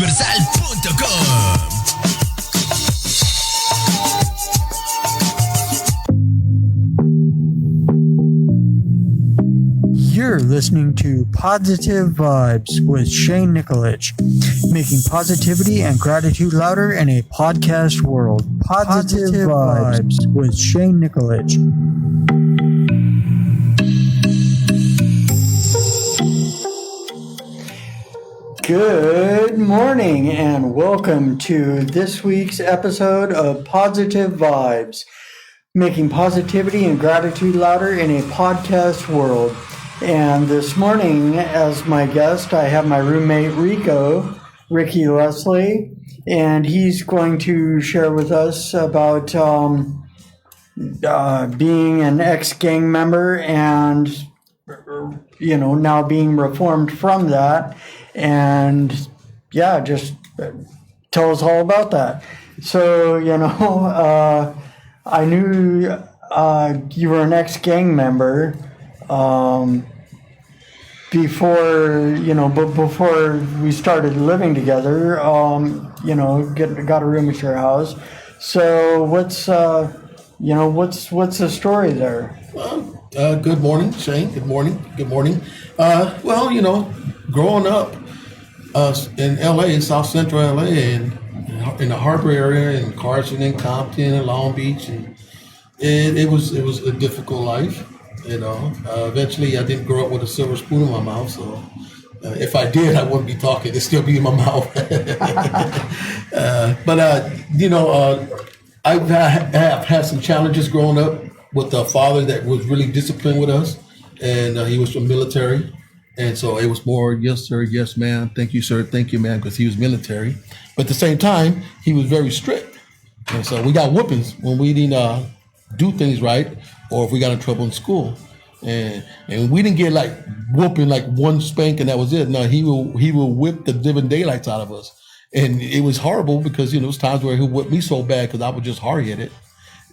radiouniversal.com. You're listening to Positive Vibes with Shane Nikolic, making positivity and gratitude louder in a podcast world. Positive Vibes with Shane Nikolic. Good morning and welcome to this week's episode of Positive Vibes, making positivity and gratitude louder in a podcast world. And this morning, as my guest, I have my roommate Ricky Leslie, and he's going to share with us about being an ex-gang member and, now being reformed from that. And yeah, just tell us all about that. So, I knew you were an ex-gang member. Before we started living together, got a room at your house. So what's the story there? Good morning, Shane. Good morning. Growing up in LA, South Central LA, and in the Harbor area, in Carson and Compton and Long Beach, and it was a difficult life. Eventually I didn't grow up with a silver spoon in my mouth, so if I did, I wouldn't be talking. It'd still be in my mouth. I have had some challenges growing up with a father that was really disciplined with us, and he was from military, and so it was more, yes, sir, yes, ma'am, thank you, sir, thank you, ma'am, because he was military. But at the same time, he was very strict, and so we got whoopings when we didn't do things right, or if we got in trouble in school, and we didn't get like whooping like one spank and that was it. No, he will whip the living daylights out of us, and it was horrible because it was times where he whipped me so bad because I was just hard headed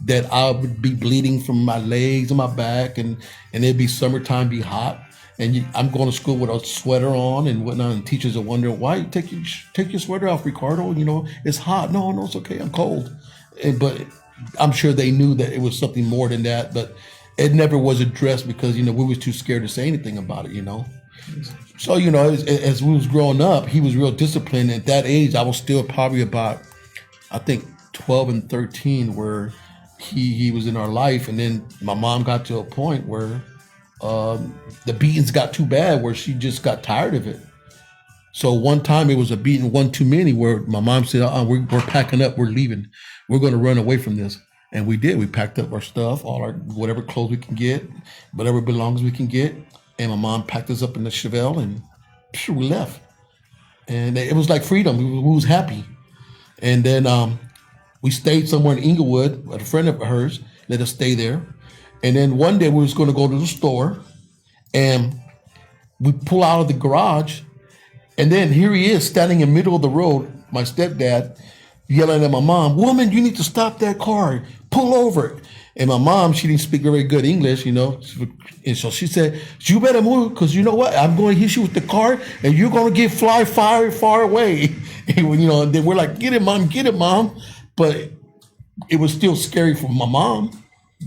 that I would be bleeding from my legs and my back, and it'd be summertime, be hot, and I'm going to school with a sweater on and whatnot, and teachers are wondering why you take your sweater off, Ricardo. It's hot. No, it's okay. I'm cold, but I'm sure they knew that it was something more than that, but it never was addressed because, we was too scared to say anything about it, So, as we was growing up, he was real disciplined. At that age, I was still probably about, I think, 12 and 13 where he was in our life. And then my mom got to a point where the beatings got too bad where she just got tired of it. So one time it was a beating one too many where my mom said, we're packing up, we're leaving. We're going to run away from this. And we did. We packed up our stuff, all our whatever clothes we can get, whatever belongings we can get. And my mom packed us up in the Chevelle and we left. And it was like freedom. We was happy. And then we stayed somewhere in Inglewood. A friend of hers let us stay there. And then one day we was going to go to the store and we pull out of the garage. And then here he is standing in the middle of the road, my stepdad, yelling at my mom, "Woman, you need to stop that car. Pull over." And my mom, she didn't speak very good English, and so she said, "You better move, because you know what? I'm going to hit you with the car, and you're going to get far away." And then we're like, get it, mom. But it was still scary for my mom,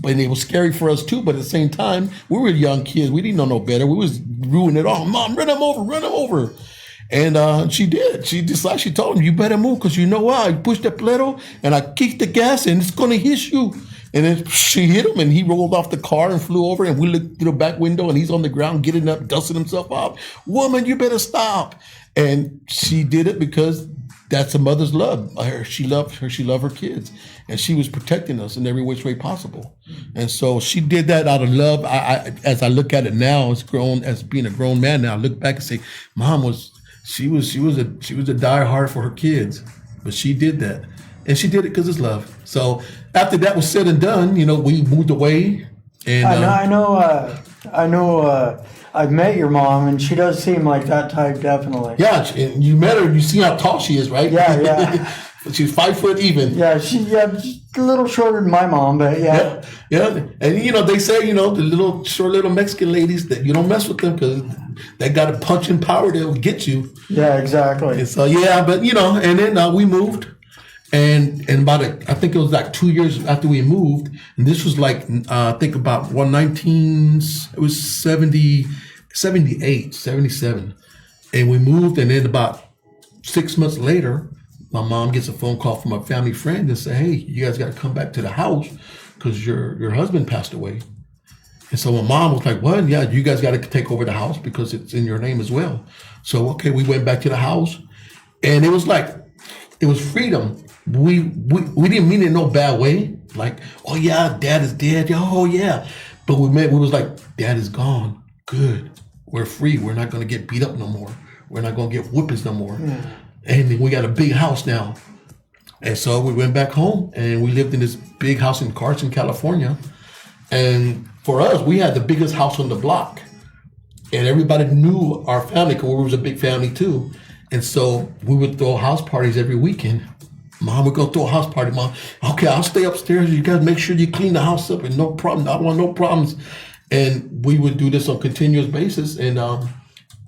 but it was scary for us too. But at the same time, we were young kids. We didn't know no better. We was ruining it all. "Mom, run him over. And she did. She told him, "You better move, because you know what? I pushed the pedal and I kicked the gas and it's going to hit you." And then she hit him and he rolled off the car and flew over, and we looked through the back window and he's on the ground getting up, dusting himself off. "Woman, you better stop." And she did it because that's a mother's love. She loved her kids, and she was protecting us in every which way possible. And so she did that out of love. As I look at it now, as being a grown man now, I look back and say, Mom was a diehard for her kids, but she did that, and she did it because it's love. So after that was said and done, we moved away. And I know. I've met your mom, and she does seem like that type, definitely. Yeah, you met her. You see how tall she is, right? Yeah. She's 5 foot even. Yeah, just a little shorter than my mom, but yeah. Yeah. And, they say, the little short little Mexican ladies, that you don't mess with them because they got a punching power that will get you. Yeah, exactly. And so, but, and then we moved. And about I think it was like 2 years after we moved. And this was like, I think about 78, 77. And we moved. And then about 6 months later, my mom gets a phone call from a family friend and say, hey, you guys got to come back to the house because your husband passed away. And so my mom was like, what? Yeah, you guys got to take over the house because it's in your name as well. So, okay, we went back to the house and it was freedom. We didn't mean it in no bad way. Like, oh yeah, dad is dead. Oh yeah. But we was like, dad is gone. Good. We're free. We're not going to get beat up no more. We're not going to get whippings no more. Yeah. And we got a big house now. And so we went back home and we lived in this big house in Carson, California. And for us, we had the biggest house on the block. And everybody knew our family because we was a big family too. And so we would throw house parties every weekend. Mom, we're going to throw a house party, Mom. Okay, I'll stay upstairs. You guys make sure you clean the house up and no problem. I don't want no problems. And we would do this on a continuous basis. And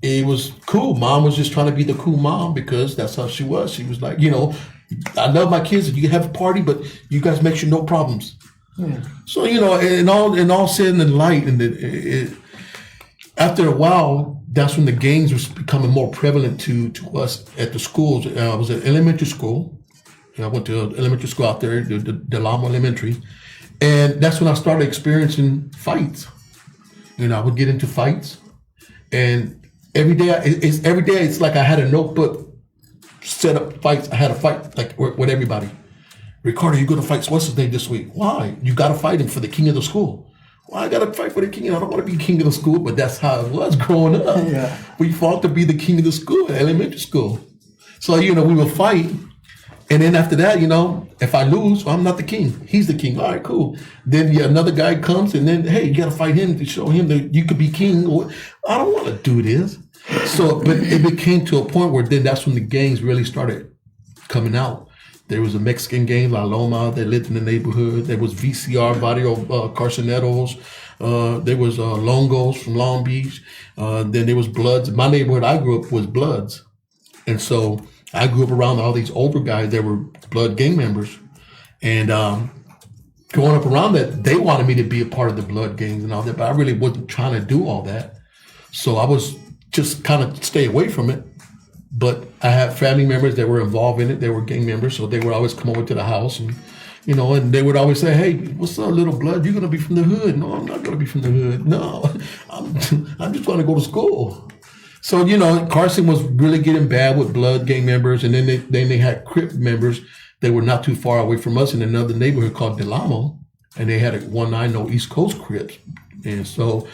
it was cool. Mom was just trying to be the cool mom because that's how she was. She was like, I love my kids. You can have a party, but you guys make sure no problems. Yeah. So, in all sin and light, and after a while, that's when the gangs was becoming more prevalent to us at the schools. I was at elementary school. I went to elementary school out there, the Delamo Elementary. And that's when I started experiencing fights. I would get into fights. And every day it's like I had a notebook set up fights. I had a fight like with everybody. Ricardo, you're going to fight what's his name this week? Why? You got to fight him for the king of the school. Well, I got to fight for the king. I don't want to be king of the school, but that's how it was growing up. Yeah. We fought to be the king of the school at elementary school. So, we would fight. And then after that, if I lose, well, I'm not the king. He's the king. All right, cool. Then another guy comes and then, hey, you got to fight him to show him that you could be king. I don't want to do this. So, but it became to a point where then that's when the gangs really started coming out. There was a Mexican gang, La Loma, that lived in the neighborhood. There was VCR, Barrio Carceneros. There was Longos from Long Beach. Then there was Bloods. My neighborhood I grew up was Bloods. And so I grew up around all these older guys that were Blood gang members. And growing up around that, they wanted me to be a part of the Blood gangs and all that, but I really wasn't trying to do all that. So I was just kind of stay away from it. But I had family members that were involved in it. They were gang members, so they would always come over to the house and, and they would always say, hey, what's up, little Blood? You're going to be from the hood. No, I'm not going to be from the hood. No, I'm just going to go to school. So, Carson was really getting bad with Blood gang members. And then they had Crip members that were not too far away from us in another neighborhood called Delamo. And they had a 190 East Coast Crips. And so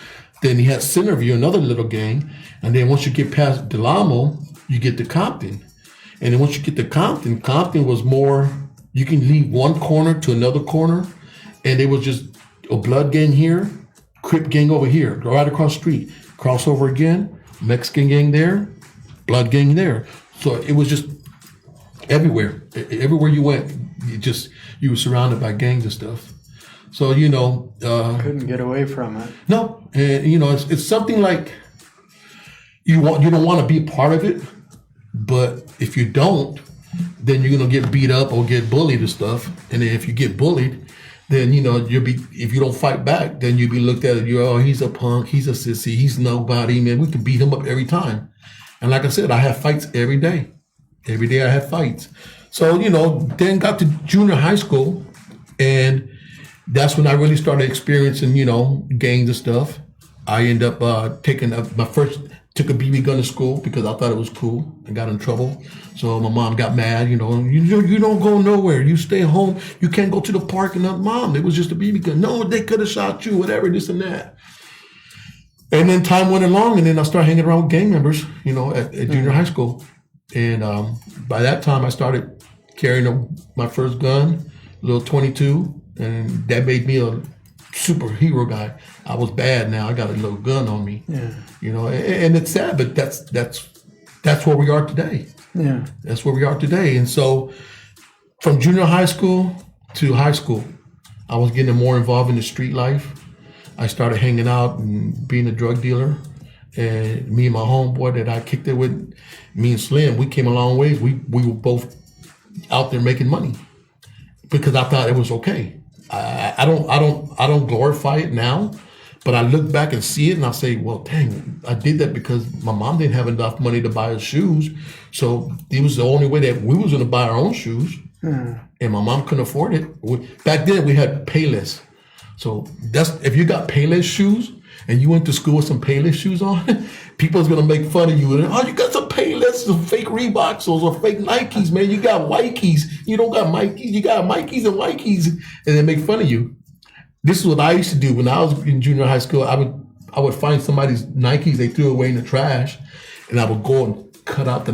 then he had Centerview, another little gang. And then once you get past Delamo, you get to Compton. And then once you get to Compton was more, you can leave one corner to another corner. And it was just a Blood gang here, Crip gang over here, right across the street, cross over again, Mexican gang there, Blood gang there. So it was just everywhere. Everywhere you went, you were surrounded by gangs and stuff. So, couldn't get away from it. No. And, it's something like you don't want to be a part of it, but if you don't, then you're going to get beat up or get bullied and stuff. And then if you get bullied, then, if you don't fight back, then you'll be looked at, he's a punk, he's a sissy, he's nobody, man. We can beat him up every time. And like I said, I have fights every day. Every day I have fights. So, then got to junior high school, and that's when I really started experiencing, gangs and stuff. I ended up took a BB gun to school because I thought it was cool and got in trouble. So my mom got mad, you don't go nowhere. You stay home. You can't go to the park. And Mom, it was just a BB gun. No, they could have shot you, whatever, this and that. And then time went along, and then I started hanging around with gang members, at junior high school. And by that time, I started carrying my first gun, a little 22, and that made me a superhero guy. I was bad now. I got a little gun on me. Yeah. And it's sad, but that's where we are today. Yeah. That's where we are today. And so From junior high school to high school, I was getting more involved in the street life. I started hanging out and being a drug dealer. And me and my homeboy that I kicked it with, me and Slim, we came a long way. We were both out there making money because I thought it was okay. I don't glorify it now, but I look back and see it and I say, well, dang, I did that because my mom didn't have enough money to buy us shoes. So it was the only way that we was going to buy our own shoes. And my mom couldn't afford it. Back then we had Payless. So that's, if you got Payless shoes and you went to school with some Payless shoes on, people's going to make fun of you. Oh, you got some Payless, some fake Reeboks, those are fake Nikes, man. You got Nikes. You don't got Nikes. You got Nikes and Nikes. And they make fun of you. This is what I used to do when I was in junior high school. I would find somebody's Nikes they threw away in the trash, and I would go and cut out the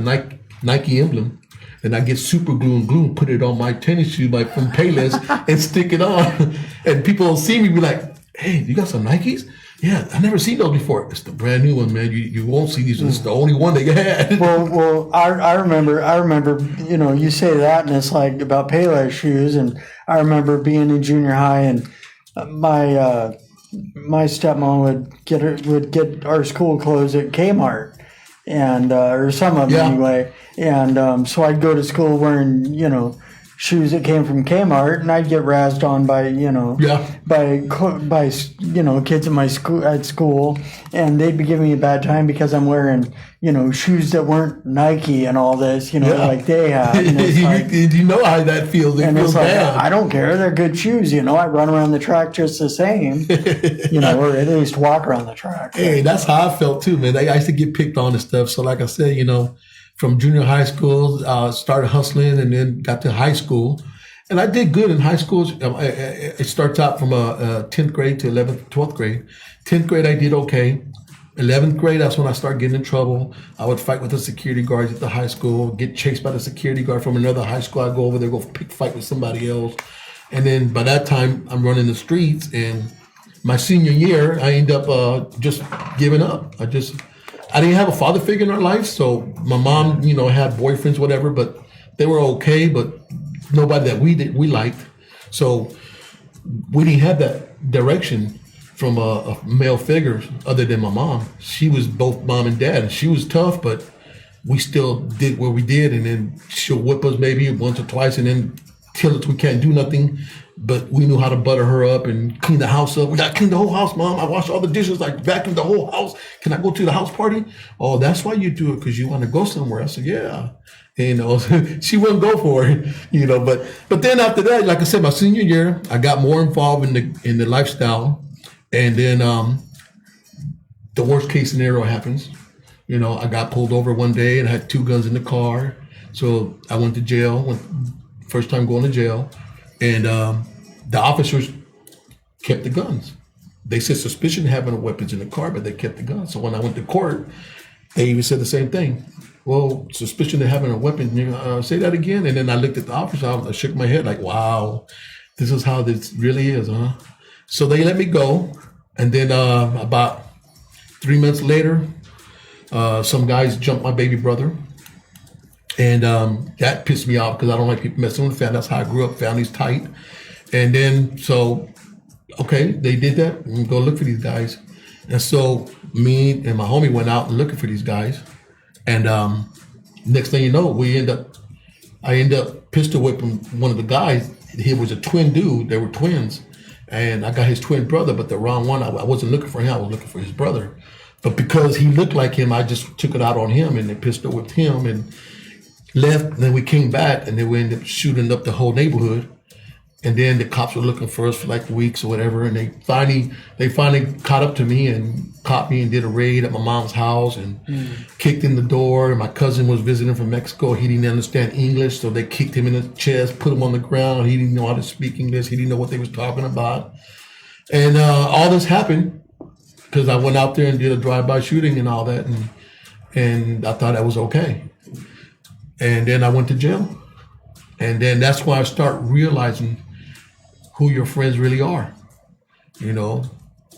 Nike emblem. And I get super glue and put it on my tennis shoe like from Payless and stick it on. And people will see me be like, hey, you got some Nikes? Yeah, I never seen those before. It's the brand new one, man. You won't see these. It's the only one they had. Well, I remember, you know, you say that and it's like about Payless shoes. And I remember being in junior high and my stepmom would get our school clothes at Kmart. And or some of them anyway, and so I'd go to school wearing, you know, shoes that came from Kmart, and I'd get razzed on by kids in my school, and they'd be giving me a bad time because I'm wearing, you know, shoes that weren't Nike and all this, you know, like they have. And it's like, you know how that feels. It feels bad. I don't care. They're good shoes. You know, I run around the track just the same, you know, or at least walk around the track. Hey, that's how I felt too, man. I used to get picked on and stuff. So like I said, you know, from junior high school, started hustling and then got to high school. And I did good in high school. It starts out from 10th grade to 11th, 12th grade. 10th grade, I did okay. 11th grade, that's when I started getting in trouble. I would fight with the security guards at the high school, get chased by the security guard from another high school. I'd go over there, go fight with somebody else. And then by that time, I'm running the streets. And my senior year, I end up just giving up. I didn't have a father figure in our life. So my mom, you know, had boyfriends, whatever, but they were okay, but nobody that we liked. So we didn't have that direction from a male figure other than my mom. She was both mom and dad, and she was tough, but we still did what we did. And then she'll whip us maybe once or twice and then tell us we can't do nothing. But we knew how to butter her up and clean the house up. We got to clean the whole house, Mom. I washed all the dishes, like vacuumed the whole house. Can I go to the house party? Oh, that's why you do it, because you want to go somewhere. I said, yeah. And, you know, she wouldn't go for it, you know. But then after that, like I said, my senior year, I got more involved in the lifestyle. And then the worst case scenario happens. You know, I got pulled over one day and I had 2 guns in the car. So I went to jail, first time going to jail. And the officers kept the guns. They said suspicion of having weapons in the car, but they kept the guns. So when I went to court, they even said the same thing. Well, suspicion of having a weapon, say that again. And then I looked at the officer, I shook my head like, wow, this is how this really is, huh? So they let me go. And then about 3 months later, some guys jumped my baby brother. And that pissed me off because I don't like people messing with family. That's how I grew up. Family's tight. And then, so, okay, they did that. And go look for these guys. And so me and my homie went out and looking for these guys. And next thing you know, I end up pistol whipping one of the guys. He was a twin dude. They were twins. And I got his twin brother, but the wrong one. I wasn't looking for him. I was looking for his brother. But because he looked like him, I just took it out on him and they pistol whipped him and left. And then we came back and then we ended up shooting up the whole neighborhood. And then the cops were looking for us for like weeks or whatever. And they finally caught up to me and caught me and did a raid at my mom's house and kicked in the door. And my cousin was visiting from Mexico. He didn't understand English. So they kicked him in the chest, put him on the ground. He didn't know how to speak English. He didn't know what they was talking about. And all this happened because I went out there and did a drive-by shooting and all that. And I thought that was okay. And then I went to jail. And then that's why I start realizing who your friends really are. You know,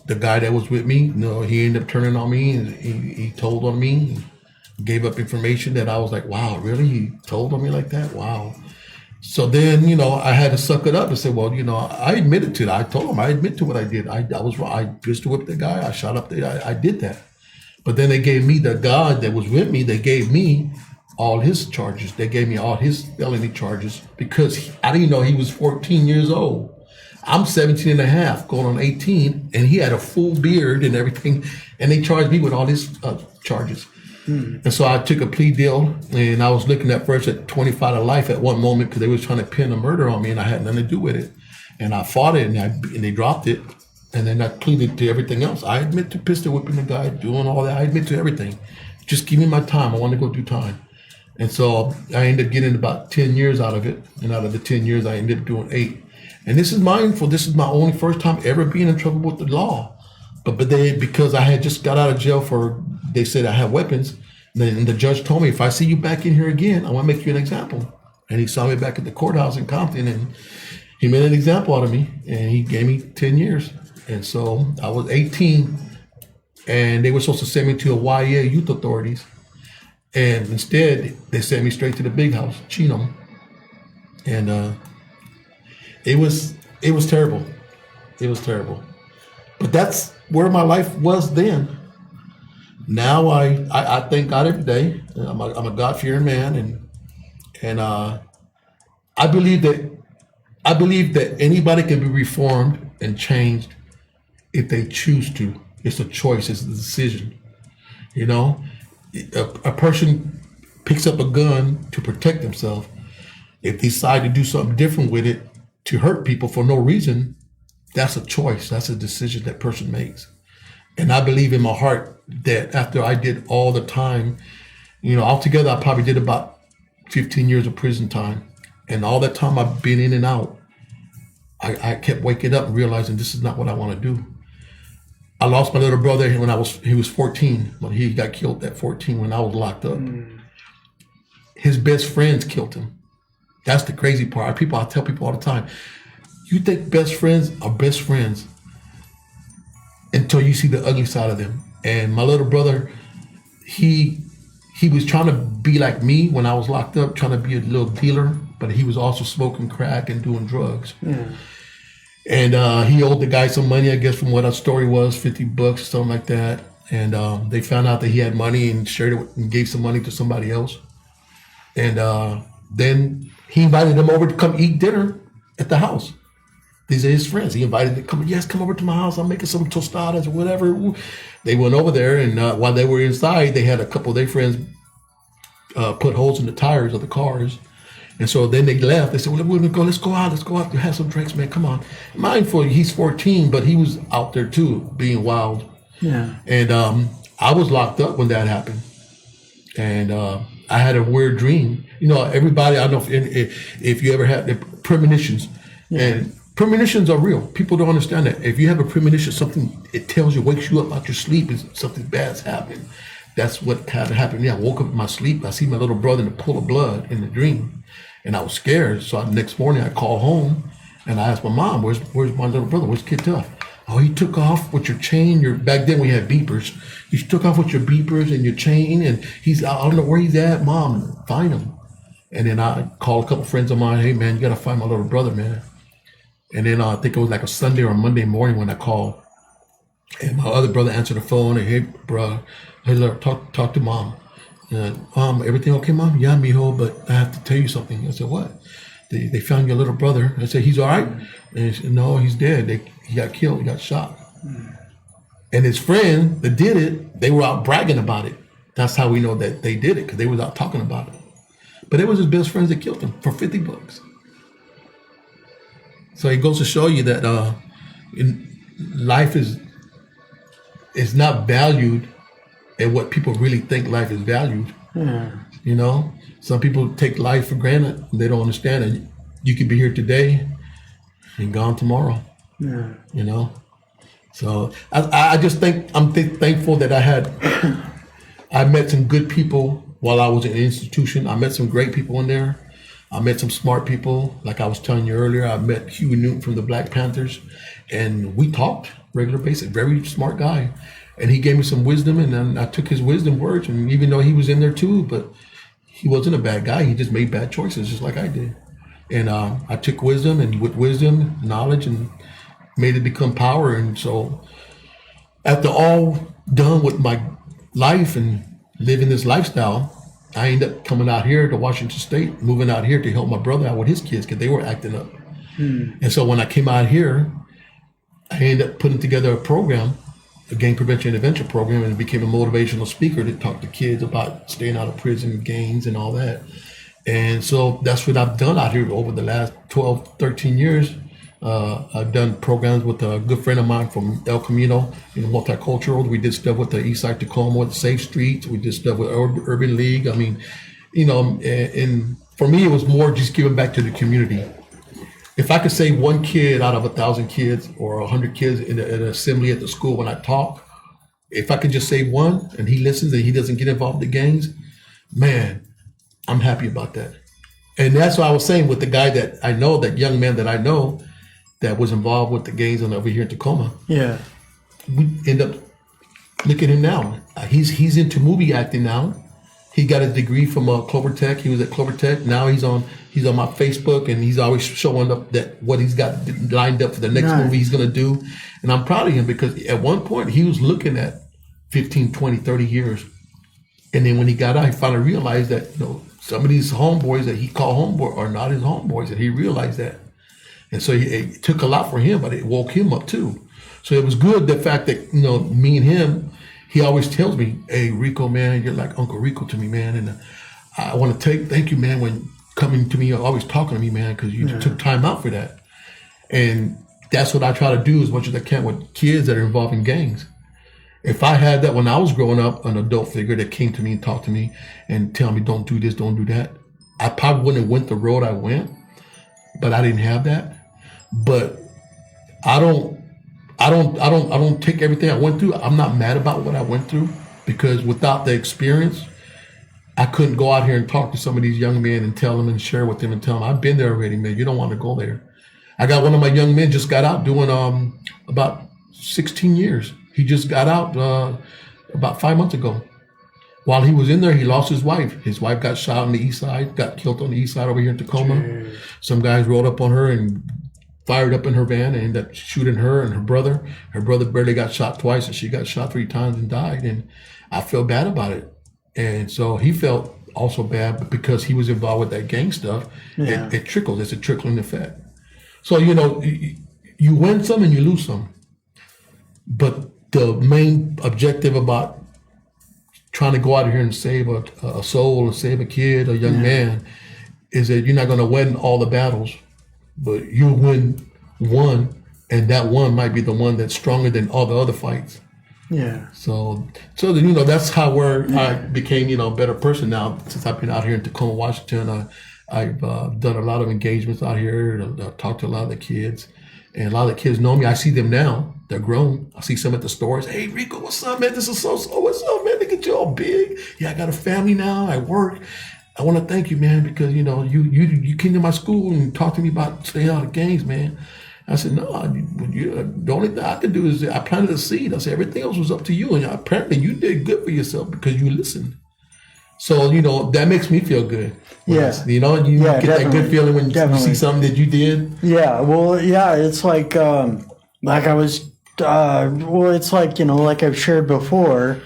the guy that was with me, you know, he ended up turning on me and he told on me, gave up information that I was like, wow, really? He told on me like that? Wow. So then, I had to suck it up and say, well, I admitted to it. I told him I admit to what I did. I was wrong. I pistol whipped the guy. I shot up the guy. I did that. But then they gave me the God that was with me. They gave me all his charges. They gave me all his felony charges because I didn't know he was 14 years old. I'm 17 and a half, going on 18, and he had a full beard and everything. And they charged me with all his charges. And so I took a plea deal, and I was looking at first at 25 to life at one moment because they was trying to pin a murder on me, and I had nothing to do with it. And I fought it, and they dropped it. And then I pleaded to everything else. I admit to pistol whipping the guy, doing all that. I admit to everything. Just give me my time. I want to go do time. And so I ended up getting about 10 years out of it. And out of the 10 years, I ended up doing 8. And this is mindful. This is my only first time ever being in trouble with the law. But because I had just got out of jail they said I had weapons. And the judge told me, if I see you back in here again, I want to make you an example. And he saw me back at the courthouse in Compton, and he made an example out of me, and he gave me 10 years. And so I was 18, and they were supposed to send me to a YA youth authorities. And instead, they sent me straight to the big house, Chino. And it was terrible. It was terrible. But that's where my life was then. Now I thank God every day. I'm a God-fearing man, and I believe that anybody can be reformed and changed if they choose to. It's a choice. It's a decision. A person picks up a gun to protect themselves. If they decide to do something different with it to hurt people for no reason, that's a choice. That's a decision that person makes. And I believe in my heart that after I did all the time, altogether I probably did about 15 years of prison time. And all that time I've been in and out, I kept waking up and realizing this is not what I want to do. I lost my little brother when he was 14, when he got killed at 14 when I was locked up. His best friends killed him. That's the crazy part. I tell people all the time, you think best friends are best friends until you see the ugly side of them. And my little brother, he was trying to be like me when I was locked up, trying to be a little dealer, but he was also smoking crack and doing drugs. And he owed the guy some money, I guess, from what our story was, $50 or something like that. And they found out that he had money and shared it and gave some money to somebody else. And then he invited them over to come eat dinner at the house. These are his friends. He invited them to come over to my house. I'm making some tostadas or whatever. They went over there, and while they were inside, they had a couple of their friends put holes in the tires of the cars. And so then they left. They said, well, let's go out and have some drinks, man. Come on. Mindful, he's 14, but he was out there too, being wild. Yeah. And I was locked up when that happened. And I had a weird dream. Everybody, I don't know if you ever had the premonitions. And premonitions are real. People don't understand that. If you have a premonition, something, it tells you, wakes you up out your sleep, and something bad's happening. That's what had happened. I woke up in my sleep. I see my little brother in a pool of blood in the dream. And I was scared. So the next morning I called home and I asked my mom, where's my little brother? Where's Kid Tough? Oh, he took off with your chain. Back then we had beepers. He took off with your beepers and your chain, and I don't know where he's at. Mom, find him. And then I called a couple friends of mine. Hey man, you got to find my little brother, man. And then I think it was like a Sunday or a Monday morning when I called. And my other brother answered the phone and, hey, bro, hey, look, talk to mom. And, everything okay, mom? Yeah, mijo, but I have to tell you something. I said, what? They found your little brother. I said, he's all right? And he said, no, he's dead. He got killed. He got shot. And his friend that did it, they were out bragging about it. That's how we know that they did it, because they was out talking about it. But it was his best friends that killed him for $50. So it goes to show you that life is not valued at what people really think life is valued. Some people take life for granted. They don't understand it. You could be here today and gone tomorrow. So I just think I'm thankful that I met some good people while I was in the institution. I met some great people in there. I met some smart people. Like I was telling you earlier, I met Huey Newton from the Black Panthers, and we talked regular basis. Very smart guy. And he gave me some wisdom, and then I took his wisdom words. And even though he was in there too, but he wasn't a bad guy. He just made bad choices, just like I did. And I took wisdom, and with wisdom, knowledge, and made it become power. And so after all done with my life and living this lifestyle, I ended up coming out here to Washington State, moving out here to help my brother out with his kids because they were acting up. And so when I came out here, I ended up putting together a program, a gang prevention intervention program, and became a motivational speaker to talk to kids about staying out of prison, gangs, and all that. And so that's what I've done out here over the last 12, 13 years. I've done programs with a good friend of mine from El Camino, multicultural. We did stuff with the East Side Tacoma, with Safe Streets. We did stuff with Urban League. I mean, and for me, it was more just giving back to the community. If I could save one kid out of 1,000 kids or 100 kids in an assembly at the school when I talk, if I could just save one and he listens and he doesn't get involved in gangs, man, I'm happy about that. And that's what I was saying with the guy that I know, that young man that I know that was involved with the gangs over here in Tacoma. Yeah. We end up, look at him now. He's into movie acting now. He got a degree from Clover Tech. He was at Clover Tech. Now he's on my Facebook, and he's always showing up that what he's got lined up for the next movie he's going to do. And I'm proud of him because at one point he was looking at 15, 20, 30 years. And then when he got out, he finally realized that, some of these homeboys that he called homeboy are not his homeboys, and he realized that. And so it took a lot for him, but it woke him up too. So it was good, the fact that, me and him, he always tells me, hey, Rico, man, you're like Uncle Rico to me, man. And I want to thank you, man, when coming to me, always talking to me, man, because you took time out for that. And that's what I try to do as much as I can with kids that are involved in gangs. If I had that when I was growing up, an adult figure that came to me and talked to me and tell me, don't do this, don't do that, I probably wouldn't have went the road I went, but I didn't have that. But I don't take everything I went through. I'm not mad about what I went through, because without the experience, I couldn't go out here and talk to some of these young men and tell them and share with them and tell them, I've been there already, man. You don't want to go there. I got one of my young men just got out doing about 16 years. He just got out about 5 months ago. While he was in there, he lost his wife. His wife got shot on the east side, got killed on the east side over here in Tacoma. Jeez. Some guys rolled up on her and fired up in her van and ended up shooting her and her brother. Her brother barely got shot twice, and she got shot 3 times and died. And I felt bad about it. And so he felt also bad, but because he was involved with that gang stuff, it trickles. It's a trickling effect. So, you win some and you lose some. But the main objective about trying to go out here and save a soul or save a kid, a young man, is that you're not going to win all the battles, but you'll win one, and that one might be the one that's stronger than all the other fights. Yeah. So that's how I became, a better person now since I've been out here in Tacoma, Washington. I've done a lot of engagements out here, and I've talked to a lot of the kids, and a lot of the kids know me. I see them now. They're grown. I see some at the stores. Hey, Rico, what's up, man? This is so. What's up, man? Look at you all big. Yeah, I got a family now. I work. I want to thank you, man, because, you came to my school and talked to me about staying out of gangs, man. I said, no, the only thing I could do is I planted a seed. I said, everything else was up to you. And apparently you did good for yourself because you listened. So, that makes me feel good. Yeah. You get that good feeling when you see something that you did. Yeah. Well, yeah, it's like I was, it's like, like I've shared before,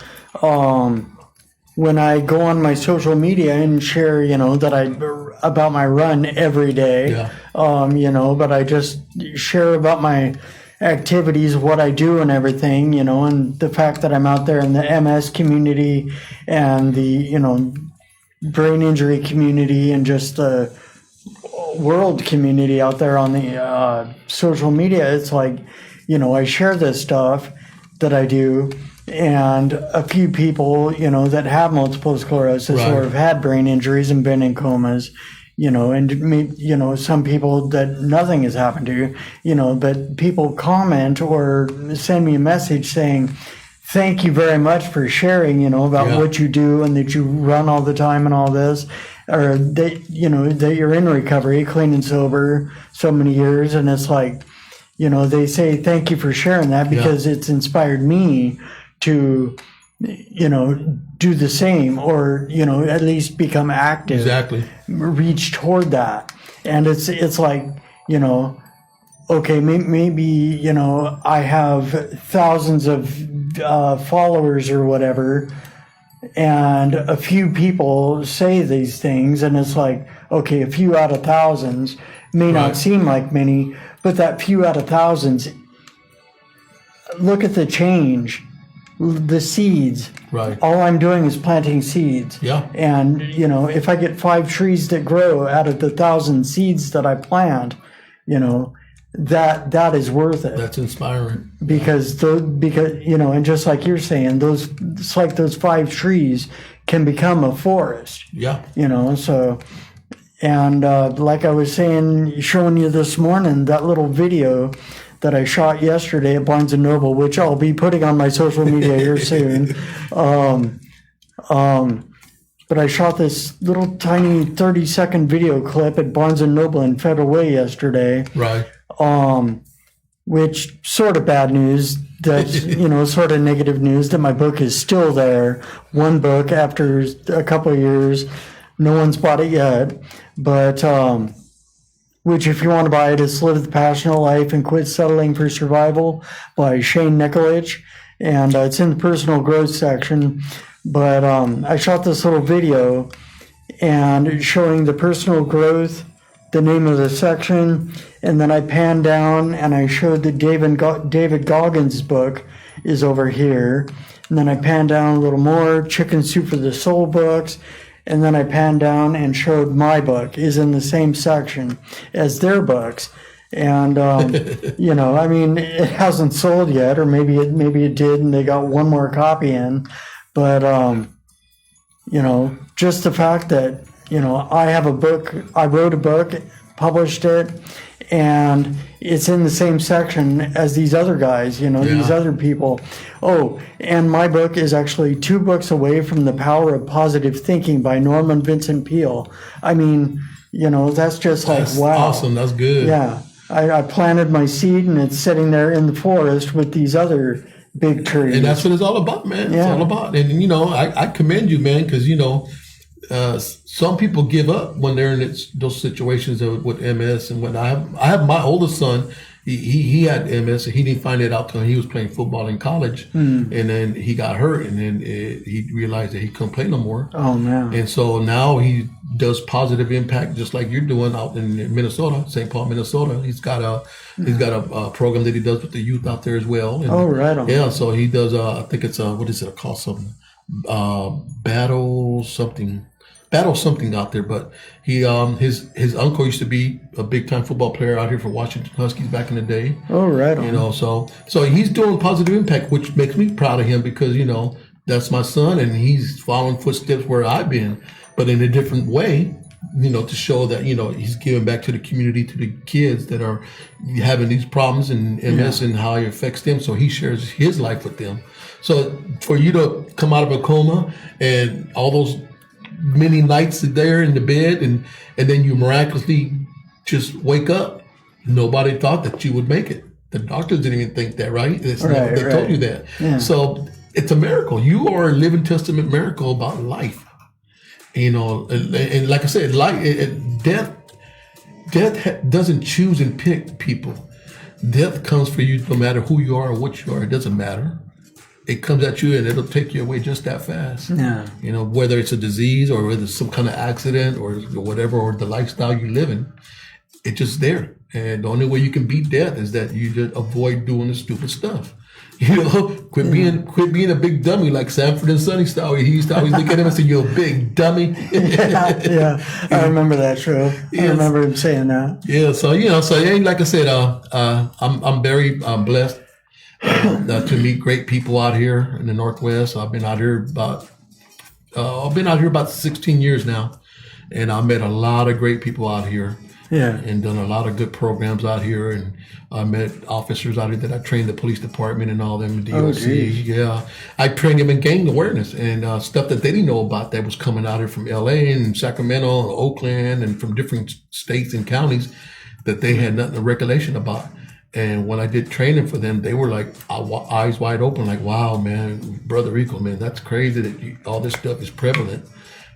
when I go on my social media and share, that about my run every day, but I just share about my activities, what I do and everything, and the fact that I'm out there in the MS community and the, brain injury community and just the world community out there on the social media. It's like, I share this stuff that I do, and a few people, that have multiple sclerosis or have had brain injuries and been in comas, and some people that nothing has happened to, but people comment or send me a message saying, thank you very much for sharing, about what you do and that you run all the time and all this, or that, that you're in recovery, clean and sober so many years. And it's like, they say, thank you for sharing that because it's inspired me to, do the same or, at least become active. Exactly. Reach toward that. And it's like, you know, okay, maybe, you know, I have thousands of followers or whatever, and a few people say these things, and it's like, okay, a few out of thousands may not seem like many, but that few out of thousands, look at the change, the seeds. Right. All I'm doing is planting seeds. Yeah. And, you know, if I get 5 trees that grow out of the 1,000 seeds that I plant, you know, that is worth it. That's inspiring. Because you know, and just like you're saying, it's like those 5 trees can become a forest. Yeah. You know, so, and like I was saying, showing you this morning, that little video that I shot yesterday at Barnes & Noble, which I'll be putting on my social media here soon. But I shot this little tiny 30-second video clip at Barnes & Noble in Federal Way yesterday. Right. Which sort of bad news, that's, you know, sort of negative news that my book is still there. One book after a couple of years. No one's bought it yet. But, which if you want to buy it, is Live the Passionate Life and Quit Settling for Survival by Shane Nicolich. And it's in the personal growth section. But I shot this little video and showing the personal growth, the name of the section, and then I panned down and I showed that David Goggins' book is over here. And then I panned down a little more, Chicken Soup for the Soul books. And then I panned down and showed my book is in the same section as their books. And, you know, I mean, it hasn't sold yet, or maybe it did and they got one more copy in. But, you know, just the fact that, you know, I have a book, I wrote a book, published it, and it's in the same section as these other guys, you know, these other people. Oh, and my book is actually 2 books away from The Power of Positive Thinking by Norman Vincent Peale. I mean, you know, that's just like, That's wow. awesome. That's good. Yeah. I planted my seed and it's sitting there in the forest with these other big trees. And that's what it's all about, man. It's all about. And, you know, I commend you, man, because, you know, some people give up when they're in those situations with MS. And when I have my oldest son, he had MS, and he didn't find it out till he was playing football in college. And then he got hurt, and then he realized that he couldn't play no more. Oh, man. And so now he does positive impact, just like you're doing out in Minnesota, St. Paul, Minnesota. He's got a program that he does with the youth out there as well. And, right on. Yeah, so he does. I think it's what is it called? Something battle something out there. But he his uncle used to be a big time football player out here for Washington Huskies back in the day. Oh, right on. You know, so he's doing positive impact, which makes me proud of him, because, you know, that's my son and he's following footsteps where I've been, but in a different way, you know, to show that, you know, he's giving back to the community, to the kids that are having these problems and MS and how it affects them. So he shares his life with them. So for you to come out of a coma and all those many nights there in the bed and then you miraculously just wake up, nobody thought that you would make it. The doctors didn't even think that, right? They told you that. Yeah. So it's a miracle. You are a living testament miracle about life. You know, and like I said, death doesn't choose and pick people. Death comes for you no matter who you are or what you are. It doesn't matter. It comes at you and it'll take you away just that fast. Yeah. You know, whether it's a disease or whether it's some kind of accident or whatever, or the lifestyle you live in, it's just there. And the only way you can beat death is that you just avoid doing the stupid stuff. You know, quit being a big dummy like Sanford and Son. He used to always look at him and say, "You're a big dummy." yeah, I remember that show. Yes. I remember him saying that. Yeah, so like I said, I'm very blessed to meet great people out here in the Northwest. I've been out here about 16 years now, and I met a lot of great people out here. Yeah, and done a lot of good programs out here, and I met officers out here that I trained the police department and all them, DOC. Yeah, I trained them in gang awareness and stuff that they didn't know about that was coming out here from LA and Sacramento and Oakland and from different states and counties that they had nothing of recollection about. And when I did training for them, they were like eyes wide open, like, "Wow, man, Brother Rico, man, that's crazy that all this stuff is prevalent."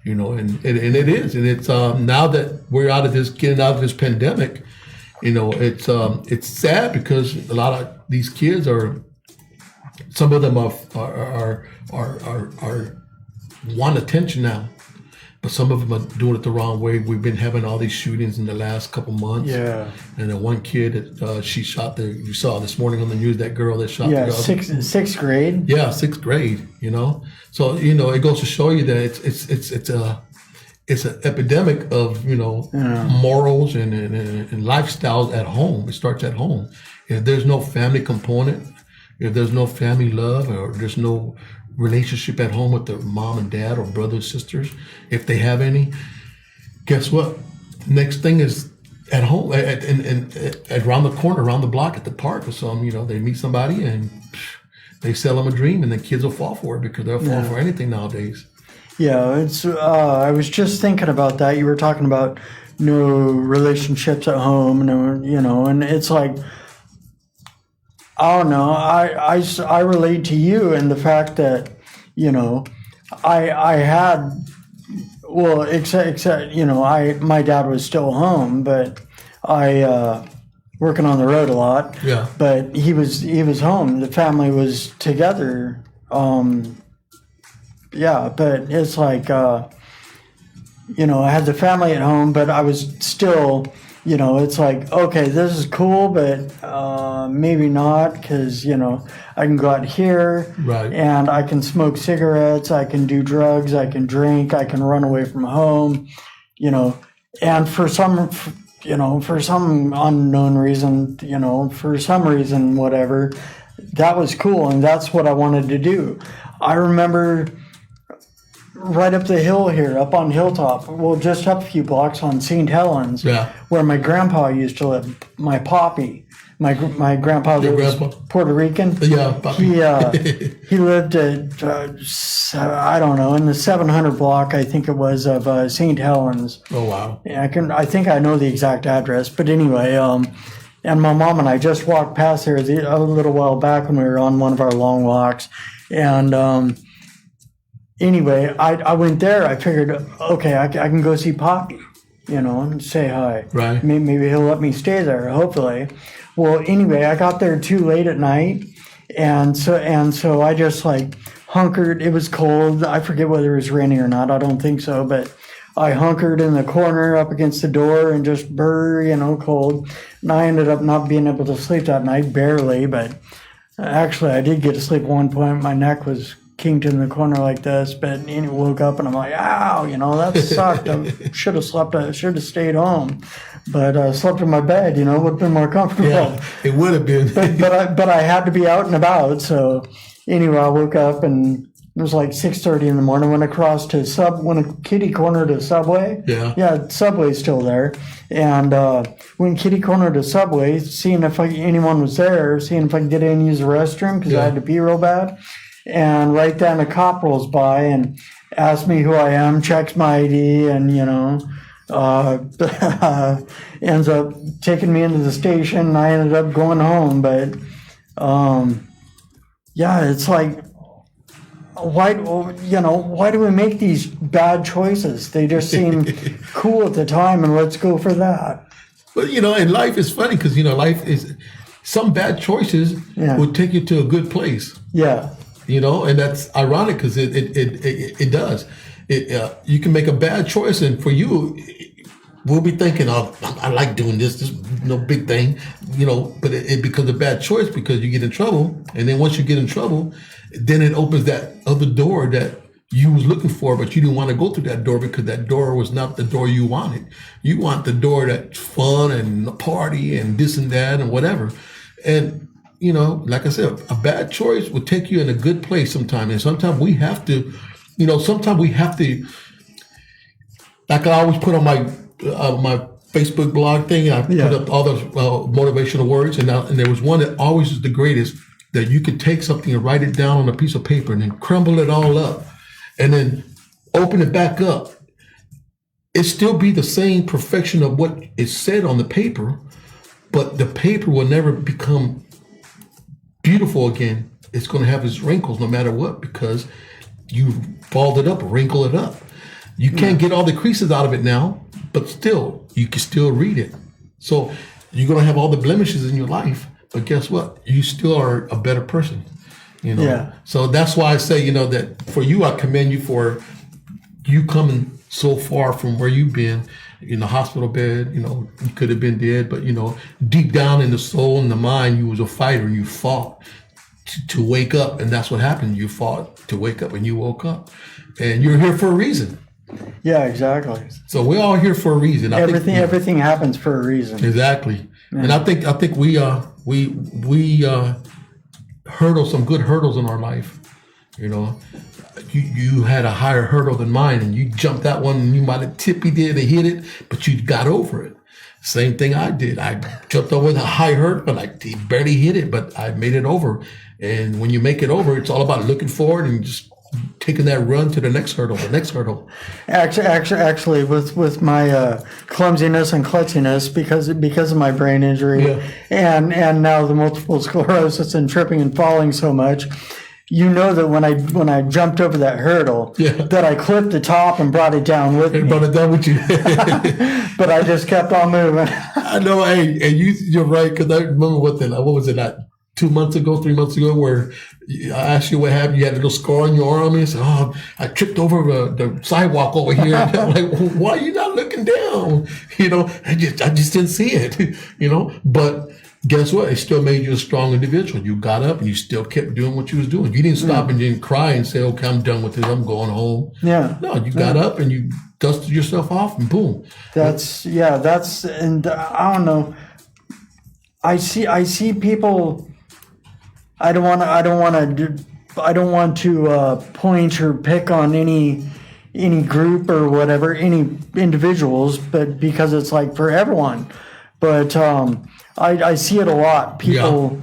and it is, and it's now that we're getting out of this pandemic, it's sad because a lot of these kids some of them are want attention now, but some of them are doing it the wrong way. We've been having all these shootings in the last couple months. Yeah. And then one kid, she shot you saw this morning on the news, that girl that shot the girl. Sixth grade. Yeah, sixth grade. So it goes to show you that it's an epidemic of morals and lifestyles at home. It starts at home. If there's no family component, if there's no family love, or there's no relationship at home with their mom and dad or brothers, sisters, if they have any, guess what? Next thing is at home, around the corner, around the block, at the park or something. They meet somebody and they sell them a dream, and the kids will fall for it because they'll fall for anything nowadays. Yeah, it's. I was just thinking about that. You were talking about no relationships at home, and it's like, I don't know. I relate to you in the fact that, I had, well, except my dad was still home, but I working on the road a lot. Yeah. But he was home. The family was together. Yeah, but it's like, I had the family at home, but I was still, it's like, okay, this is cool, but maybe not, because, I can go out here, right, and I can smoke cigarettes, I can do drugs, I can drink, I can run away from home, and for some unknown reason, for some reason, whatever, that was cool, and that's what I wanted to do. I remember right up the hill here, up on Hilltop, well, just up a few blocks on St. Helens, where my grandpa used to live, my poppy. My grandpa was Puerto Rican. Yeah, Poppy. He lived at, I don't know, in the 700 block, I think it was, of St. Helens. Oh, wow. I think I know the exact address, but anyway, and my mom and I just walked past there a little while back when we were on one of our long walks, and anyway, I went there. I figured, okay, I can go see Poppy, and say hi. Right. Maybe he'll let me stay there, hopefully. Well, anyway, I got there too late at night, and so I just hunkered. It was cold. I forget whether it was raining or not. I don't think so, but I hunkered in the corner up against the door and just cold. And I ended up not being able to sleep that night, barely, but actually I did get to sleep at one point. My neck was kinked in the corner like this, but woke up and I'm like, ow, that sucked. I should have stayed home, but slept in my bed, would have been more comfortable. Yeah, it would have been. but I had to be out and about. So anyway, I woke up and it was like 6:30 in the morning when I crossed to when I kitty cornered to Subway. Yeah, Subway's still there. And when kitty cornered to Subway, seeing if anyone was there, seeing if I could get in and use the restroom because I had to pee real bad. And right then a cop rolls by and asks me who I am, checks my ID, and, ends up taking me into the station, and I ended up going home. But, it's like, why do we make these bad choices? They just seem cool at the time, and let's go for that. But, and life is funny because, life is, some bad choices would take you to a good place. Yeah. And that's ironic because it does. You can make a bad choice, and for you, we'll be thinking, "Oh, I like doing this. This is no big thing," But it becomes a bad choice because you get in trouble, and then once you get in trouble, then it opens that other door that you was looking for, but you didn't want to go through that door because that door was not the door you wanted. You want the door that's fun and a party and this and that and whatever, and. Like I said, a bad choice will take you in a good place sometimes. And sometimes we have to, like I always put on my Facebook blog thing, I put up all those motivational words. And there was one that always is the greatest, that you could take something and write it down on a piece of paper and then crumble it all up and then open it back up. It still be the same perfection of what is said on the paper, but the paper will never become beautiful again. It's going to have its wrinkles no matter what because you balled it up, wrinkle it up. You can't get all the creases out of it now, but still, you can still read it. So you're going to have all the blemishes in your life, but guess what? You still are a better person. Yeah. So that's why I say, that for you, I commend you for you coming so far from where you've been in the hospital bed. You could have been dead, but deep down in the soul and the mind, you was a fighter and you fought to wake up. And that's what happened. You fought to wake up and you woke up, and you're here for a reason. Yeah, exactly. So we're all here for a reason. Everything happens for a reason. Exactly. Yeah. And I think we hurdle some good hurdles in our life. You had a higher hurdle than mine, and you jumped that one, and you might have tippy did and hit it, but you got over it. Same thing I did. I jumped over the high hurdle, but I barely hit it, but I made it over. And when you make it over, it's all about looking forward and just taking that run to the next hurdle. Actually, with my clumsiness and klutziness because of my brain injury, and now the multiple sclerosis and tripping and falling so much, that when I jumped over that hurdle, that I clipped the top and brought it down with me. Brought it down with you. But I just kept on moving. I know, and you're right, because I remember what was it, 3 months ago, where I asked you what happened. You had a little scar on your arm, and you said, "Oh, I tripped over the sidewalk over here." And I'm like, well, why are you not looking down? I just didn't see it. But guess what? It still made you a strong individual. You got up and you still kept doing what you was doing. You didn't stop and didn't cry and say, "Okay, I'm done with this. I'm going home." Yeah. No, you got up and you dusted yourself off, and boom. And I don't know. I see people. I don't want to point or pick on any group or whatever, any individuals, but because it's like for everyone. But I see it a lot. People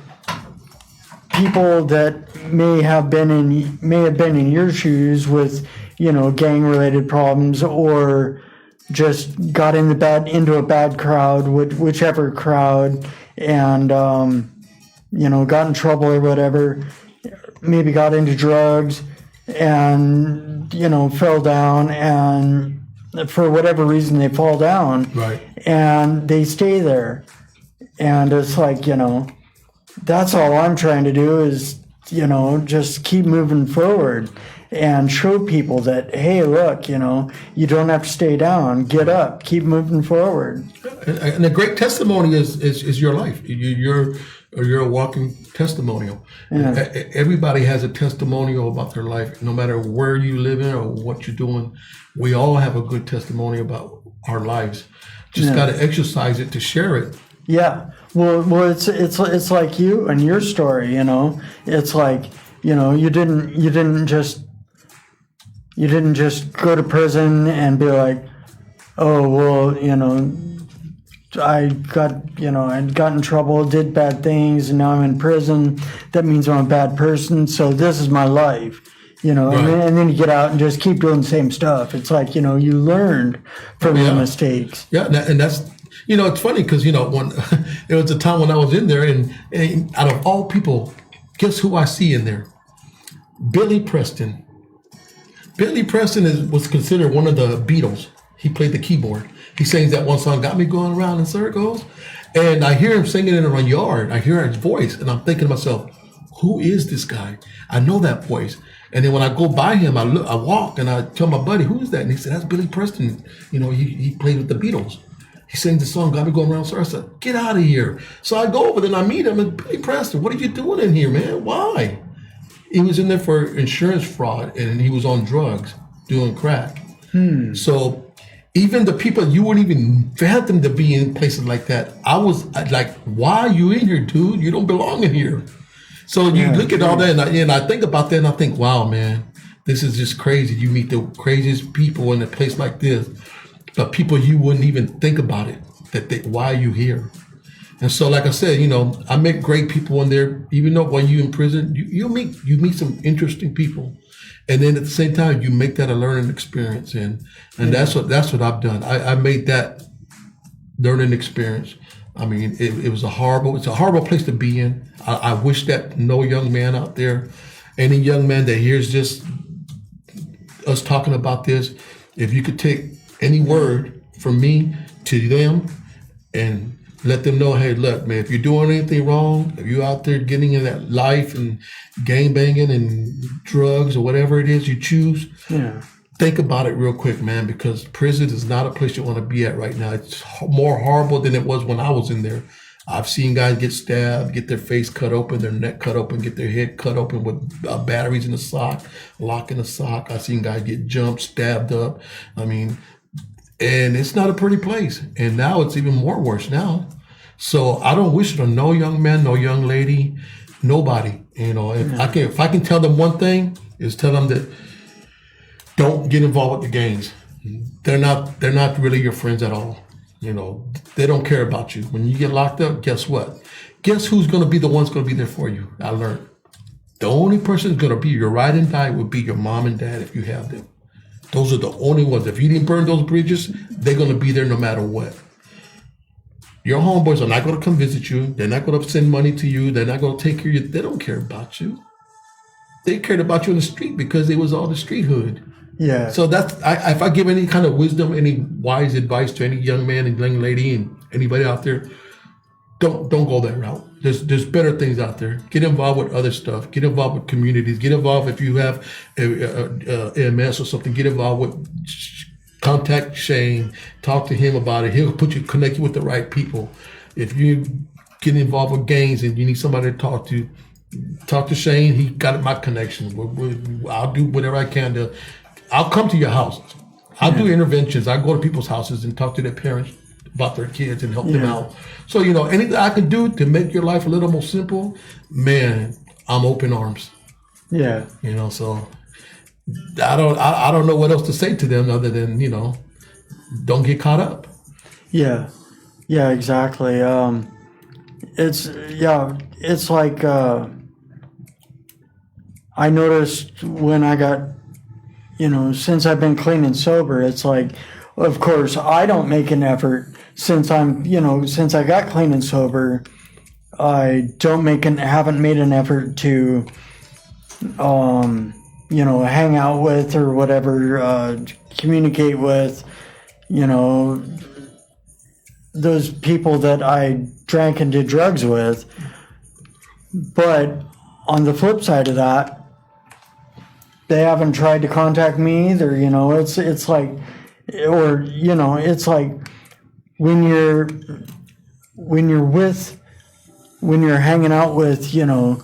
that may have been in your shoes with gang related problems, or just got into a bad crowd, whichever crowd, and got in trouble or whatever, maybe got into drugs and, fell down, and for whatever reason they fall down. Right. And they stay there. And it's like, that's all I'm trying to do is, just keep moving forward and show people that, hey, look, you don't have to stay down. Get up, keep moving forward. And a great testimony is your life. You're a walking testimonial. Yeah. Everybody has a testimonial about their life, no matter where you live in or what you're doing. We all have a good testimony about our lives. Just got to exercise it to share it. Yeah. Well, it's like you and your story. It's like you didn't just go to prison and be like, oh well, I got in trouble, did bad things, and now I'm in prison. That means I'm a bad person. So this is my life, Right. And then you get out and just keep doing the same stuff. It's like, you learned from your mistakes. Yeah. And that's, it's funny because, when there was a time when I was in there and out of all people, guess who I see in there? Billy Preston. Billy Preston was considered one of the Beatles. He played the keyboard. He sings that one song, "Got Me Going Around in Circles." And I hear him singing it in my yard. I hear his voice, and I'm thinking to myself, who is this guy? I know that voice. And then when I go by him, I walk, and I tell my buddy, who is that? And he said, that's Billy Preston. He played with the Beatles. He sings the song, "Got Me Going Around in Circles." I said, get out of here. So I go over there, and I meet him, and Billy Preston, what are you doing in here, man? Why? He was in there for insurance fraud, and he was on drugs, doing crack. So even the people you wouldn't even fathom to be in places like that, I was like, why are you in here, dude? You don't belong in here. So you look at all that, and I think about that, and I think, wow, man, this is just crazy. You meet the craziest people in a place like this, but people you wouldn't even think about it, why are you here? And so, like I said, I met great people in there. Even though when you in prison, you meet some interesting people, and then at the same time, you make that a learning experience, and that's what I've done. I made that learning experience. I mean, it's a horrible place to be in. I wish that no young man out there, any young man that hears just us talking about this, If you could take any word from me to them and let them know, hey, look, man, if you're doing anything wrong, if you're out there getting in that life and gang banging and drugs or whatever it is you choose, think about it real quick, man, because prison is not a place you want to be at right now. It's more horrible than it was when I was in there. I've seen guys get stabbed, get their face cut open, their neck cut open, get their head cut open with batteries in the sock, lock in the sock. I've seen guys get jumped, stabbed up. I mean, and it's not a pretty place. And now it's even more worse now. So I don't wish it on no young man, no young lady, nobody. You know, if I can tell them one thing, is tell them that don't get involved with the gangs. They're not really your friends at all. You know, they don't care about you. When you get locked up, guess what? Guess who's going to be the one's going to be there for you? I learned. The only person who's going to be your ride and die would be your mom and dad if you have them. Those are the only ones. If you didn't burn those bridges, they're going to be there no matter what. Your homeboys are not going to come visit you. They're not going to send money to you. They're not going to take care of you. They don't care about you. They cared about you in the street because it was all the street hood. Yeah. So that's, if I give any kind of wisdom, any wise advice to any young man and young lady and anybody out there, don't go that route. There's better things out there. Get involved with other stuff. Get involved with communities. Get involved if you have MS or something. Get involved with, contact Shane. Talk to him about it. He'll connect you with the right people. If you get involved with gangs and you need somebody to talk to Shane. He got my connections. I'll do whatever I can to. I'll come to your houses. I'll do interventions. I go to people's houses and talk to their parents about their kids and help them out. So, you know, anything I can do to make your life a little more simple, man, I'm open arms. Yeah. You know, so I don't know what else to say to them other than, you know, don't get caught up. Yeah. Yeah, exactly. It's like I noticed when I got, you know, since I've been clean and sober, it's like, of course, I don't make an effort since I got clean and sober. I haven't made an effort to, hang out with or whatever, communicate with, you know, those people that I drank and did drugs with. But on the flip side of that, they haven't tried to contact me either. You know, it's like, or, you know, it's like when you're hanging out with, you know,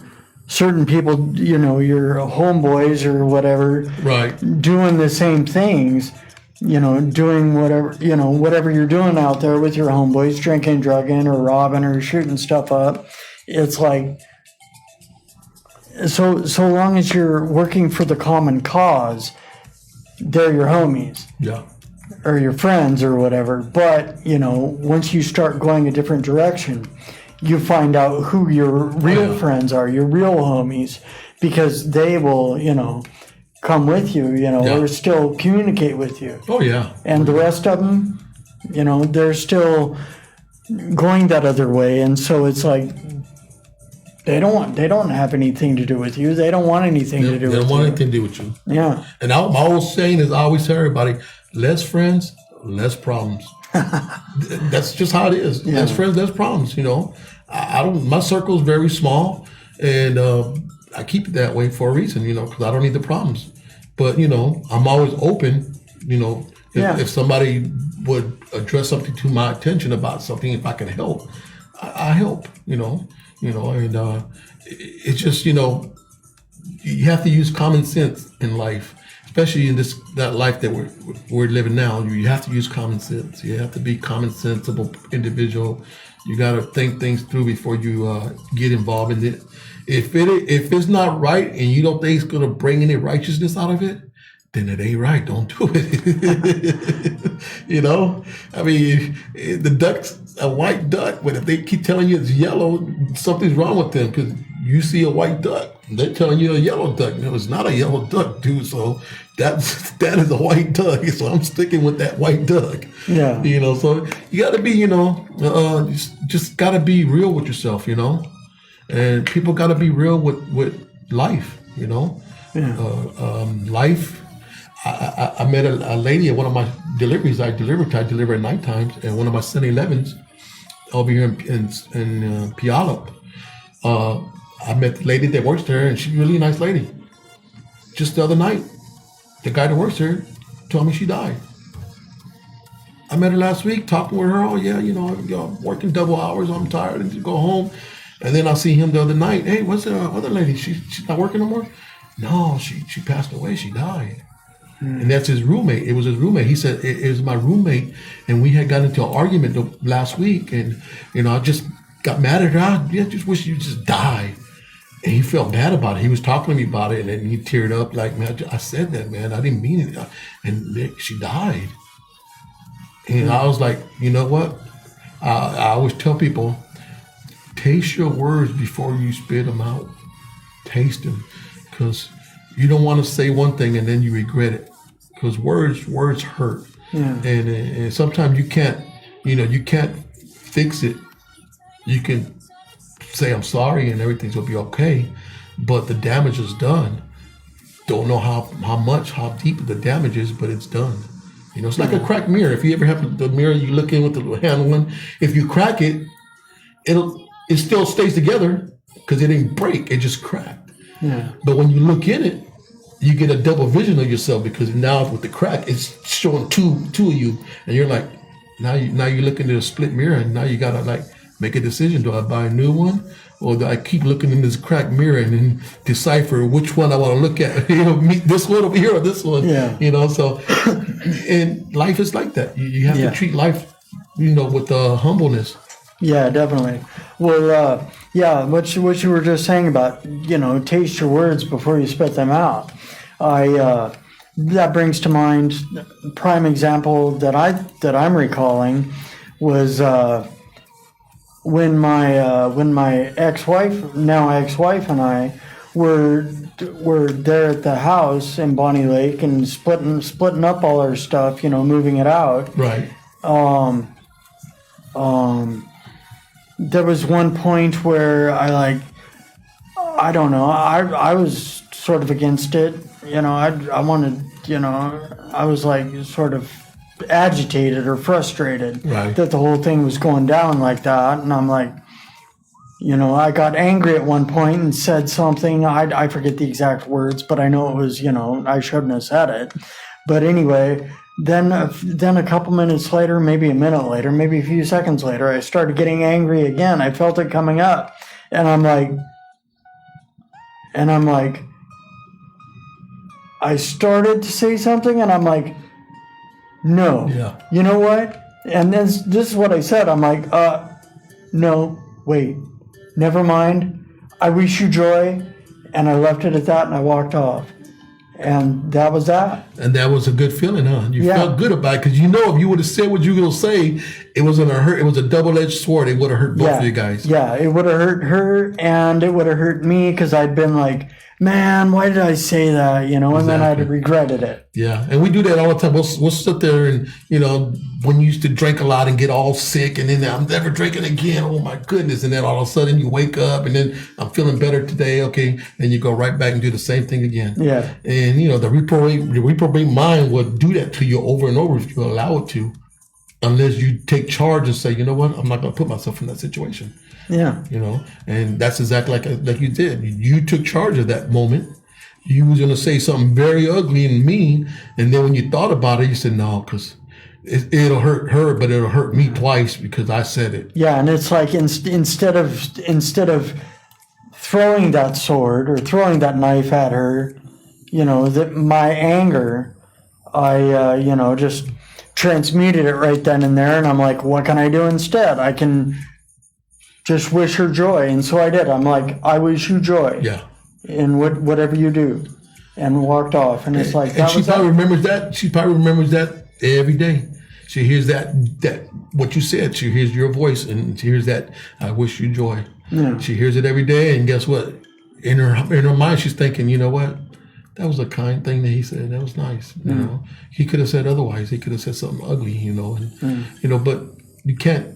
certain people, you know, your homeboys or whatever, right, doing the same things, you know, doing whatever you're doing out there with your homeboys, drinking, drugging, or robbing, or shooting stuff up. It's like, so long as you're working for the common cause, they're your homies. Yeah. Or your friends or whatever. But, you know, once you start going a different direction, you find out who your real friends are, your real homies, because they will, you know, come with you, you know, or still communicate with you. Oh, yeah. And the rest of them, you know, they're still going that other way. And so it's like, they don't have anything to do with you. They don't want anything to do with you. They don't want anything to do with you. Yeah. And my old saying is, I always tell everybody, less friends, less problems. That's just how it is. Yeah. Less friends, less problems, you know. My circle is very small, and I keep it that way for a reason, you know, because I don't need the problems. But, you know, I'm always open, you know, if somebody would address something to my attention about something, if I can help, I help, you know, and it's just, you know, you have to use common sense in life, especially in that life that we're living now. You have to use common sense. You have to be common sensible individual. You got to think things through before you get involved in it. If it's not right and you don't think it's going to bring any righteousness out of it, then it ain't right. Don't do it. You know, I mean, the duck's a white duck, but if they keep telling you it's yellow, something's wrong with them, because you see a white duck, they're telling you a yellow duck. No, it's not a yellow duck, dude. So that is a white duck. So I'm sticking with that white duck. Yeah. You know, so you got to be, you know, just got to be real with yourself, you know, and people got to be real with life, you know. Yeah. Life. I met a lady at one of my deliveries. I deliver at night times, and one of my 7-Elevens over here in Puyallup. I met the lady that works there, and she's a really nice lady. Just the other night, the guy that works there told me she died. I met her last week, talking with her. Oh yeah, I'm working double hours. I'm tired and to go home. And then I see him the other night. Hey, what's the other lady? She's not working no more? No, she passed away. She died. And that's his roommate. It was his roommate. He said, it was my roommate, and we had got into an argument last week, and I just got mad at her. I just wish you just died. And he felt bad about it. He was talking to me about it, and he teared up like, man, I said that, man. I didn't mean it. And she died. And I was like, you know what? I always tell people, taste your words before you spit them out. Taste them, because you don't want to say one thing and then you regret it. Because words hurt. Yeah. And sometimes you can't fix it. You can say I'm sorry and everything's gonna be okay, but the damage is done. Don't know how deep the damage is, but it's done. It's like a cracked mirror. If you ever have the mirror you look in with the handle one, if you crack it, it still stays together because it didn't break. It just cracked. Yeah. But when you look in it, you get a double vision of yourself, because now with the crack, it's showing two of you, and you're like, now you look into the split mirror, and now you gotta like make a decision. Do I buy a new one, or do I keep looking in this cracked mirror and then decipher which one I want to look at? This one over here or this one? Yeah. So, and life is like that. You have to treat life, with humbleness. Yeah, definitely. Well, what you were just saying about, taste your words before you spit them out. That brings to mind, prime example that I'm recalling was when my ex-wife, now ex-wife, and I were there at the house in Bonnie Lake and splitting up all our stuff, moving it out. Right. There was one point where I don't know, I was sort of against it. I wanted, I was like sort of agitated or frustrated that the whole thing was going down like that. And I'm like, I got angry at one point and said something. I forget the exact words, but I know it was, I shouldn't have said it. But anyway, then a couple minutes later, maybe a minute later, maybe a few seconds later, I started getting angry again. I felt it coming up, and I'm like, I started to say something, and I'm like, no. Yeah. You know what? And this is what I said. I'm like, no, wait, never mind. I wish you joy. And I left it at that, and I walked off. And that was that. And that was a good feeling, huh? You felt good about it, because if you would have said what you were going to say, it wasn't a hurt. It was a double-edged sword. It would have hurt both of you guys. Yeah, it would have hurt her, and it would have hurt me, because I'd been like, man, why did I say that? And then I'd regretted it. Yeah, and we do that all the time. We'll sit there and, when you used to drink a lot and get all sick, and then I'm never drinking again. Oh, my goodness. And then all of a sudden you wake up, and then I'm feeling better today. Okay. And you go right back and do the same thing again. Yeah. And, the reprobate mind will do that to you over and over if you allow it to, unless you take charge and say, you know what, I'm not going to put myself in that situation. Yeah. And that's exactly like you did. You took charge of that moment. You was going to say something very ugly and mean. And then when you thought about it, you said, no, because it'll hurt her, but it'll hurt me twice because I said it. Yeah. And it's like, instead of throwing that sword or throwing that knife at her, that my anger, I, just transmuted it right then and there. And I'm like, what can I do instead? I can just wish her joy. And so I did. I'm like, I wish you joy. Yeah. In whatever you do. And walked off. And it's like, and she probably remembers that. She probably remembers that every day. She hears that what you said. She hears your voice, and she hears that, I wish you joy. Yeah. She hears it every day. And guess what? In her mind, she's thinking, you know what? That was a kind thing that he said. That was nice. You know, he could have said otherwise. He could have said something ugly. And, but you can't.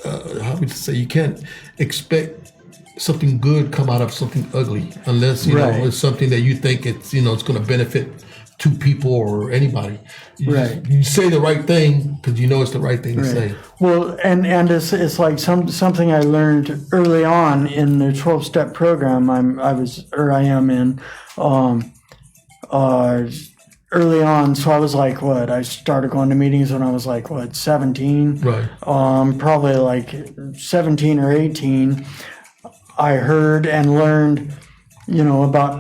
How would you say? You can't expect something good come out of something ugly, unless you know it's something that you think it's it's going to benefit two people or anybody. You say the right thing because you know it's the right thing to say. Well, and it's like something I learned early on in the 12-step program I am in. Early on, so I was like, I started going to meetings when I was like, 17? Right. Probably like 17 or 18. I heard and learned, about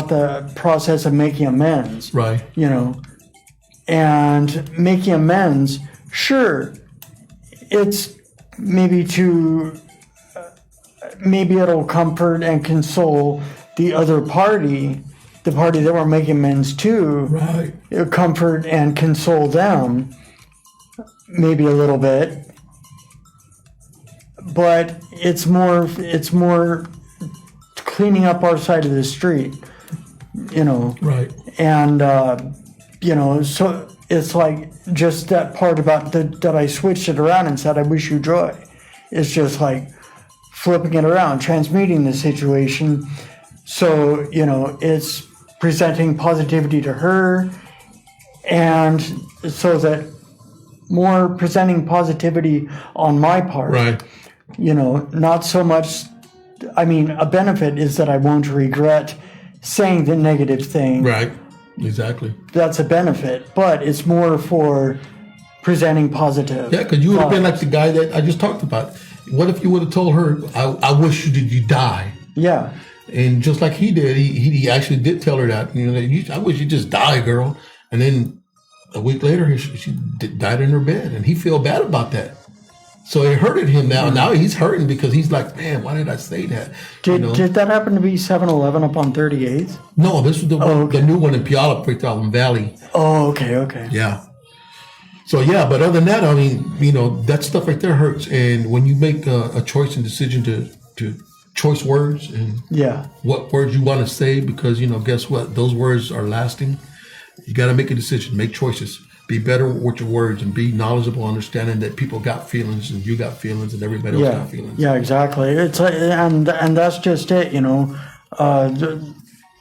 the process of making amends. Right. And making amends, sure, it's maybe it'll comfort and console the other party, the party that we're making amends to. Right. It'll comfort and console them, maybe a little bit. But it's more cleaning up our side of the street, Right. And so it's like just that part about that I switched it around and said, "I wish you joy." It's just like flipping it around, transmuting the situation. So it's presenting positivity to her, and so that more presenting positivity on my part. Right. Not so much. I mean, a benefit is that I won't regret saying the negative thing. Right. Exactly. That's a benefit, but it's more for presenting positive. Yeah, because you would have been like the guy that I just talked about. What if you would have told her, I wish you die? Yeah. And just like he did, he actually did tell her that. I wish you just die, girl. And then a week later, she died in her bed, and he felt bad about that. So it hurted him now. Now he's hurting because he's like, man, why did I say that? Did that happen to be 7-Eleven up on 38th? No, this was the new one in Puyallup, Valley. Oh, okay. Yeah. So, but other than that, I mean, that stuff right there hurts. And when you make a choice and decision to choice words and what words you want to say, because, guess what? Those words are lasting. You got to make a decision, make choices. Be better with your words and be knowledgeable, understanding that people got feelings and you got feelings and everybody else got feelings. Yeah, exactly. It's like, and that's just it, the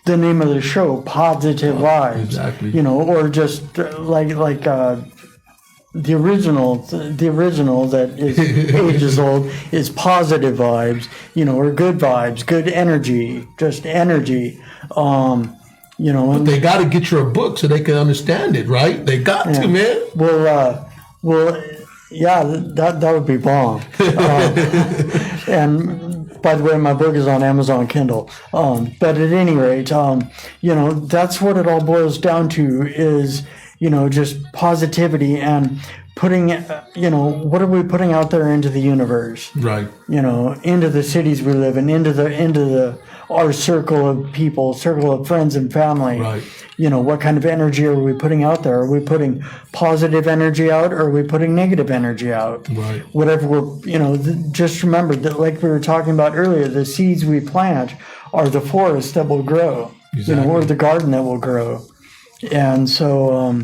name of the show, Positive Vibes. Exactly. Or just like the original that is ages old is Positive Vibes, or good vibes, good energy, just energy. But they got to get you a book so they can understand it, right? They got to, man. Well, yeah, that would be bomb. And by the way, my book is on Amazon Kindle. But at any rate, that's what it all boils down to is, just positivity and putting, what are we putting out there into the universe? Right. Into the cities we live in, into our circle of people, circle of friends and family. Right. What kind of energy are we putting out there? Are we putting positive energy out, or are we putting negative energy out? Right. Whatever we're, just remember that, like we were talking about earlier, the seeds we plant are the forest that will grow, exactly. Or the garden that will grow. And so,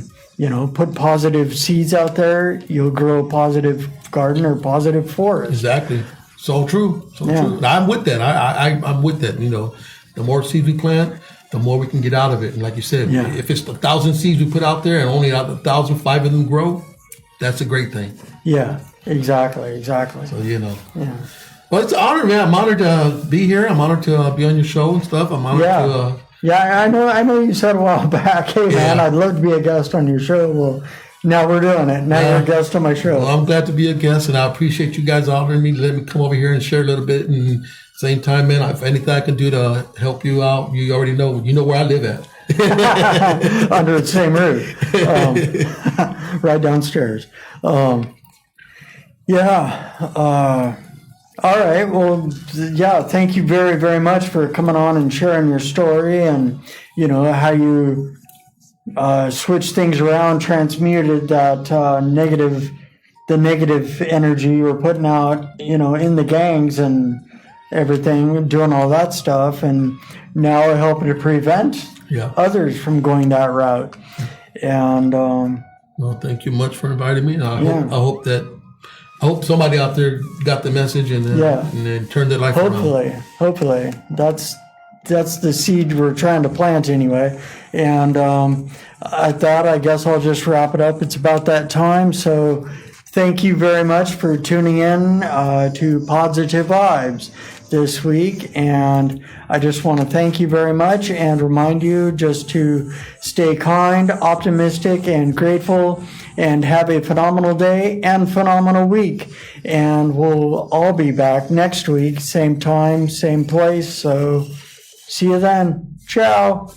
put positive seeds out there, you'll grow a positive garden or positive forest. Exactly. So true. True. I'm with that. I'm with that. The more seeds we plant, the more we can get out of it. And like you said, if it's 1,000 seeds we put out there and only 1,005 of them grow, that's a great thing. Yeah, exactly. So, Yeah. Well, it's an honor, man. I'm honored to be here. I'm honored to be on your show and stuff. I'm honored to... I know you said a while back, hey, man, I'd love to be a guest on your show. Well, now we're doing it. Now you're a guest on my show. Well, I'm glad to be a guest, and I appreciate you guys honoring me, let me come over here and share a little bit. And same time, man, if anything I can do to help you out, you already know. You know where I live at. Under the same roof. Right downstairs. All right. Well, thank you very, very much for coming on and sharing your story and, how you switched things around, transmuted that the negative energy you were putting out, in the gangs and everything, doing all that stuff, and now helping to prevent others from going that route. And well, thank you much for inviting me. I hope that I hope somebody out there got the message and then turned their life around. Hopefully. That's the seed we're trying to plant anyway. And at that, I guess I'll just wrap it up. It's about that time. So thank you very much for tuning in to Positive Vibes this week. And I just want to thank you very much and remind you just to stay kind, optimistic, and grateful, and have a phenomenal day and phenomenal week. And we'll all be back next week, same time, same place. So see you then. Ciao.